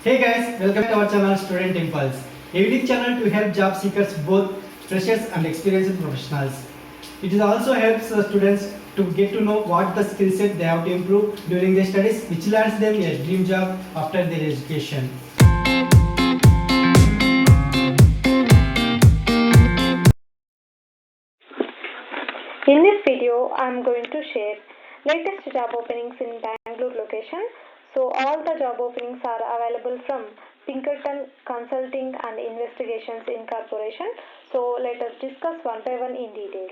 Hey guys, welcome to our channel Student Impulse, a unique channel to help job seekers, both freshers and experienced professionals. It also helps students to get to know what the skill set they have to improve during their studies, which lands them a dream job after their education. In this video, I am going to share latest job openings in Bangalore location. So all the job openings are available from Pinkerton Consulting and Investigations Incorporation. So let us discuss one by one in detail.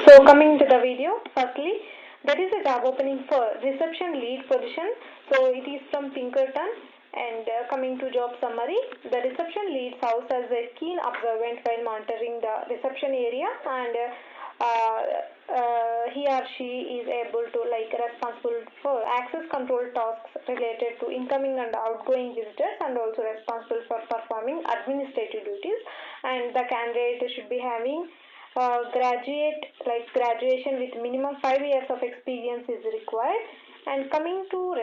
So coming to the video, firstly, there is a job opening for reception lead position. So it is from Pinkerton. And coming to job summary, the reception lead serves as a keen observant while monitoring the reception area, and he or she is able to responsible for access control tasks related to incoming and outgoing visitors, and also responsible for performing administrative duties. And the candidate should be having graduation with minimum 5 years of experience is required. And coming to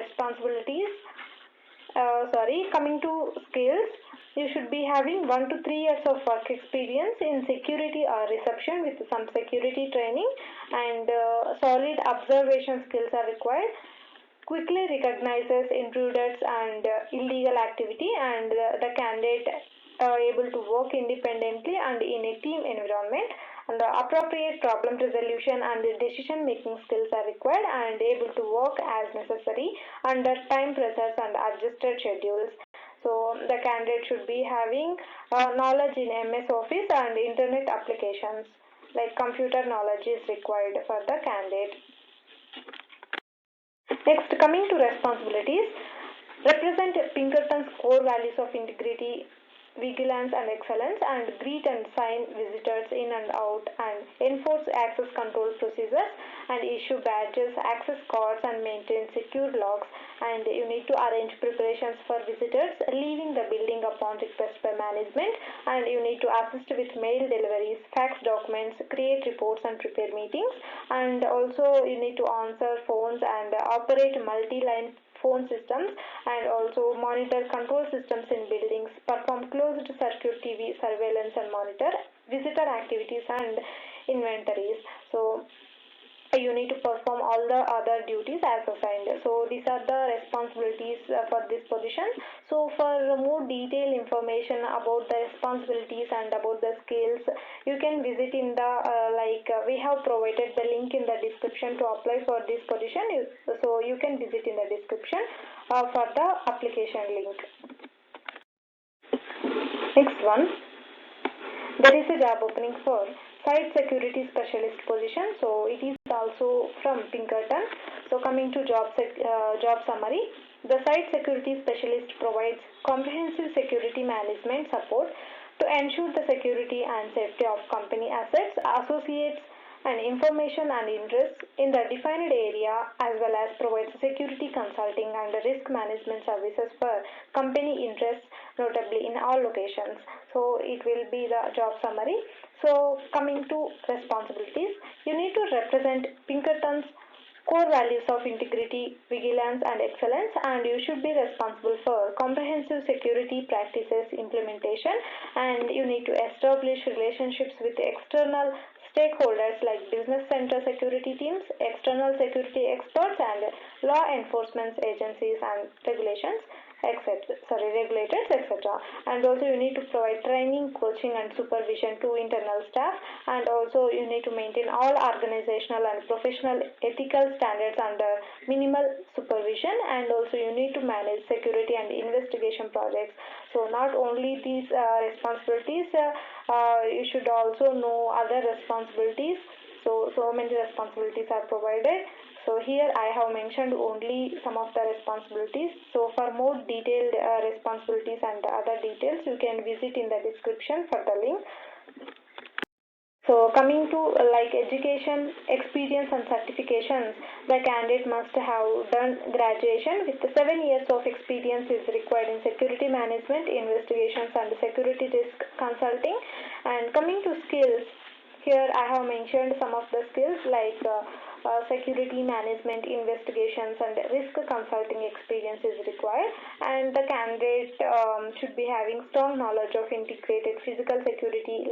skills, you should be having 1 to 3 years of work experience in security or reception with some security training, and solid observation skills are required. Quickly recognizes intruders and illegal activity, and the candidate able to work independently and in a team environment, and the appropriate problem resolution and decision making skills are required, and able to work as necessary under time pressures and adjusted schedules. So the candidate should be having knowledge in MS Office and internet applications, like computer knowledge is required for the candidate. Next, coming to responsibilities, represent Pinkerton's core values of integrity, vigilance and excellence, and greet and sign visitors in and out, and enforce access control procedures, and issue badges, access cards, and maintain secure logs. And you need to arrange preparations for visitors leaving the building upon request by management, and you need to assist with mail deliveries, fax documents, create reports, and prepare meetings. And also you need to answer phones and operate multi-line phone systems, and also monitor control systems in buildings, perform closed circuit TV surveillance, and monitor visitor activities and inventories. So you need to perform all the other duties as assigned. So these are the responsibilities for this position. So for more detailed information about the responsibilities and about the skills, you can visit in the we have provided the link in the description to apply for this position. So you can visit in the description for the application link. Next one, there is a job opening for site security specialist position. So it is also from Pinkerton. So coming to job summary, the site security specialist provides comprehensive security management support to ensure the security and safety of company assets, associates, and information and interests in the defined area, as well as provides security consulting and risk management services for company interests, notably in all locations. So it will be the job summary. So coming to responsibilities, you need to represent Pinkerton's core values of integrity, vigilance, and excellence, and you should be responsible for comprehensive security practices implementation, and you need to establish relationships with external stakeholders like business center security teams, external security experts, and law enforcement agencies and regulations, regulators, etc. And also you need to provide training, coaching, and supervision to internal staff, and also you need to maintain all organizational and professional ethical standards under minimal supervision, and also you need to manage security and investigation projects. So not only these responsibilities, you should also know other responsibilities. So many responsibilities are provided. So here I have mentioned only some of the responsibilities. So for more detailed responsibilities and other details, you can visit in the description for the link. So coming to like education, experience and certifications, the candidate must have done graduation with 7 years of experience is required in security management, investigations and security risk consulting. And coming to skills, here I have mentioned some of the skills like security management, investigations and risk consulting experience is required, and the candidate should be having strong knowledge of integrated physical security,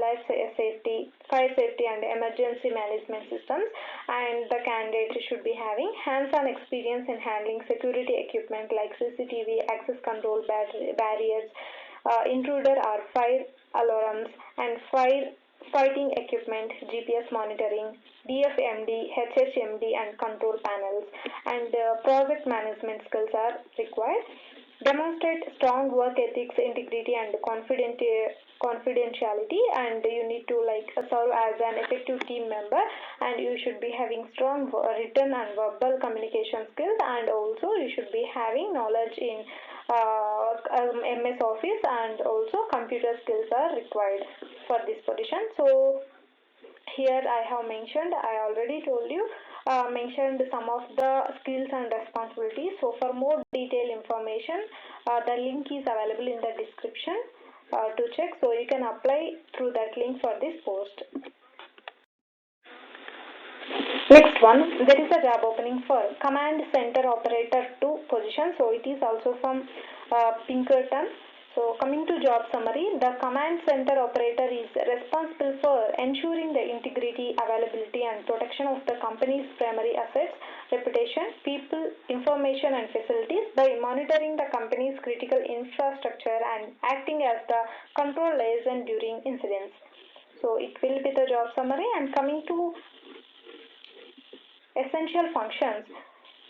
safety, fire safety and emergency management systems, and the candidate should be having hands-on experience in handling security equipment like CCTV, access control barriers, intruder or fire alarms, and fighting equipment, GPS monitoring, DFMD, HHMD, and control panels, and project management skills are required. Demonstrate strong work ethics, integrity, and confidentiality, and you need to like serve as an effective team member, and you should be having strong written and verbal communication skills, and also you should be having knowledge in MS Office, and also computer skills are required for this position. So here I have mentioned, I already told you, mentioned some of the skills and responsibilities. So for more detailed information, the link is available in the description to check. So you can apply through that link for this post. Next one, there is a job opening for Command Center Operator 2 position. So it is also from Pinkerton. So coming to job summary, the command center operator is responsible for ensuring the integrity, availability and protection of the company's primary assets, reputation, people, information and facilities by monitoring the company's critical infrastructure and acting as the control liaison during incidents. So it will be the job summary. And coming to essential functions,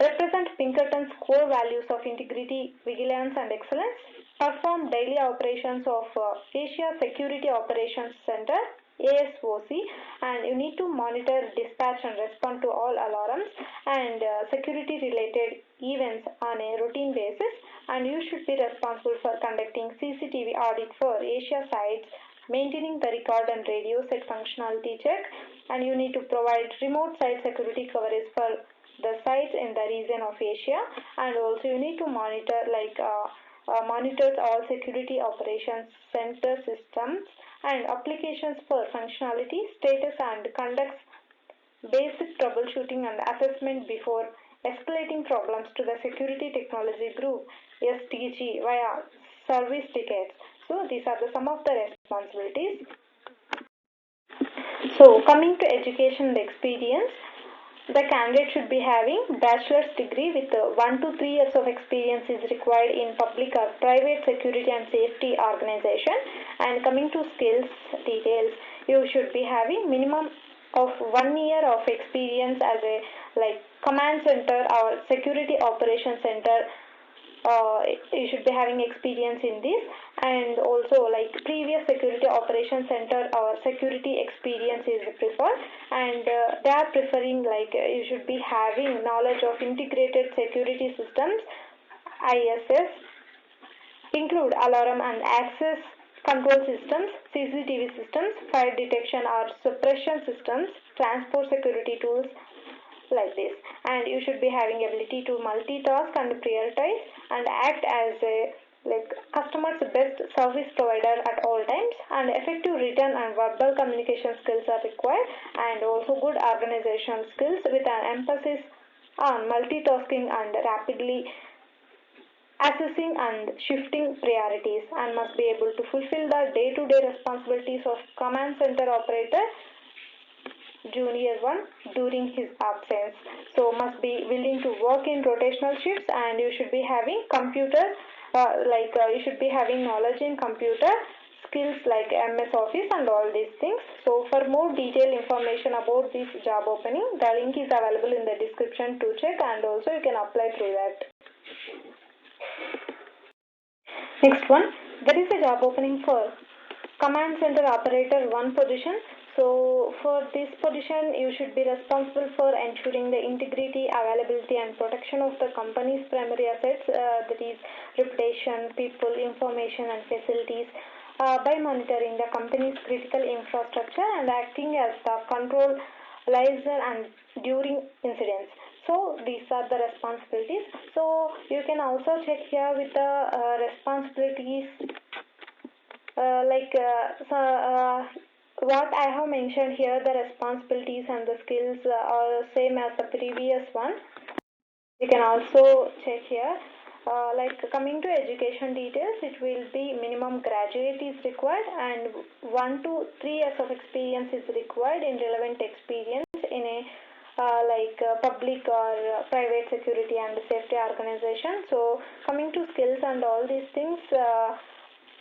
represent Pinkerton's core values of integrity, vigilance and excellence, perform daily operations of Asia Security Operations Center ASOC, and you need to monitor, dispatch and respond to all alarms and security related events on a routine basis, and you should be responsible for conducting CCTV audit for Asia sites, maintaining the record and radio set functionality check, and you need to provide remote site security coverage for the sites in the region of Asia, and also you need to monitor monitors all security operations center systems and applications for functionality, status and conducts basic troubleshooting and assessment before escalating problems to the Security Technology Group STG via service tickets. So these are some of the responsibilities. So coming to education and experience, the candidate should be having bachelor's degree with 1 to 3 years of experience is required in public or private security and safety organization. And coming to skills details, you should be having minimum of 1 year of experience as a like command center or security operations center. You should be having experience in this, and also like previous security operations center or security experience is preferred, and they are preferring like you should be having knowledge of integrated security systems ISS, include alarm and access control systems, CCTV systems, fire detection or suppression systems, transport security tools, like this. And you should be having ability to multitask and prioritize and act as a like customer's best service provider at all times, and effective written and verbal communication skills are required, and also good organizational skills with an emphasis on multitasking and rapidly assessing and shifting priorities, and must be able to fulfill the day-to-day responsibilities of command center operator junior one during his absence. So must be willing to work in rotational shifts, and you should be having computer you should be having knowledge in computer skills like MS Office and all these things. So for more detailed information about this job opening, the link is available in the description to check, and also you can apply through that. Next one, there is a job opening for command center operator 1 position. So for this position, you should be responsible for ensuring the integrity, availability and protection of the company's primary assets, that is reputation, people, information and facilities, by monitoring the company's critical infrastructure and acting as the controlizer and during incidents. So these are the responsibilities. So you can also check here with the responsibilities what I have mentioned here, the responsibilities and the skills are same as the previous one. You can also check here. Coming to education details, it will be minimum graduate is required and 1 to 3 years of experience is required in relevant experience in a public or private security and safety organization. So coming to skills and all these things,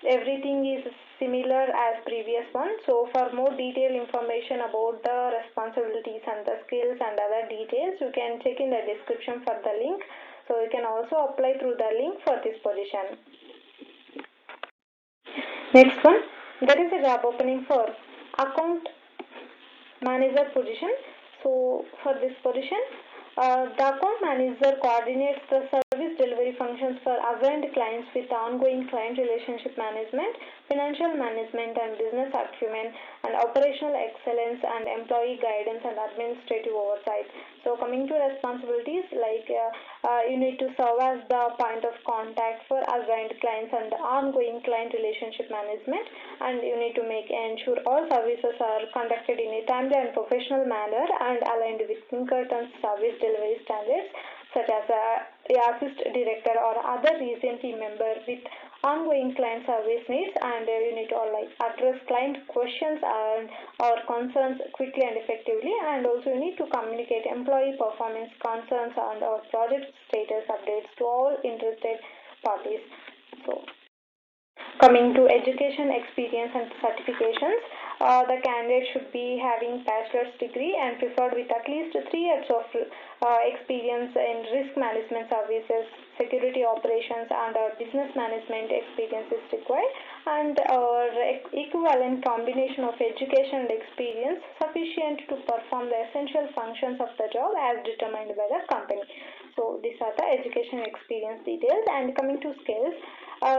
everything is similar as previous one. So for more detailed information about the responsibilities and the skills and other details, you can check in the description for the link. So you can also apply through the link for this position. Next one, there is a job opening for account manager position. So for this position, the account manager coordinates the service delivery functions for assigned clients with ongoing client relationship management, financial management and business acumen, and operational excellence and employee guidance and administrative oversight. So coming to responsibilities, you need to serve as the point of contact for assigned clients and ongoing client relationship management, and you need to ensure all services are conducted in a timely and professional manner and aligned with Pinkerton's service delivery standards, such as the assist director or other recent team member with ongoing client service needs, and you need to address client questions and or concerns quickly and effectively, and also you need to communicate employee performance concerns and or project status updates to all interested parties. So coming to education experience and certifications, the candidate should be having bachelor's degree and preferred with at least 3 years of experience in risk management services, security operations and business management experience is required, and equivalent combination of education and experience sufficient to perform the essential functions of the job as determined by the company. So these are the education experience details. And coming to skills,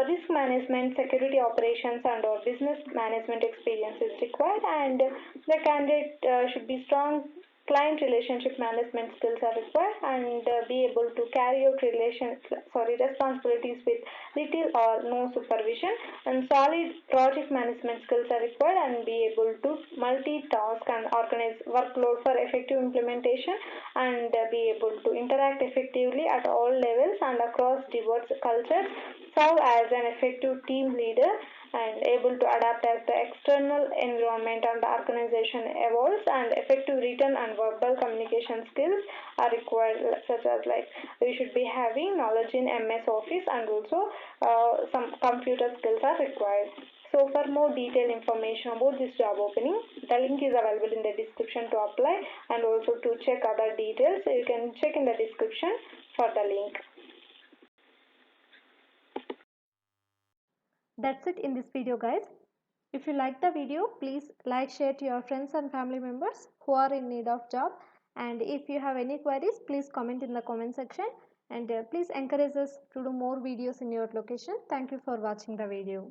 risk management, security operations and or business management experience is required, and the candidate should be strong client relationship management skills are required and be able to carry out responsibilities with little or no supervision, and solid project management skills are required and be able to multitask and organize workload for effective implementation, and be able to interact effectively at all levels and across diverse cultures, serve as an effective team leader and able to adapt as the external environment and the organization evolves, and effective written and verbal communication skills are required, such as we should be having knowledge in MS Office, and also some computer skills are required. So for more detailed information about this job opening, the link is available in the description to apply, and also to check other details you can check in the description for the link. That's it in this video, guys. If you like the video, please like, share to your friends and family members who are in need of job, and if you have any queries, please comment in the comment section, and please encourage us to do more videos in your location. Thank you for watching the video.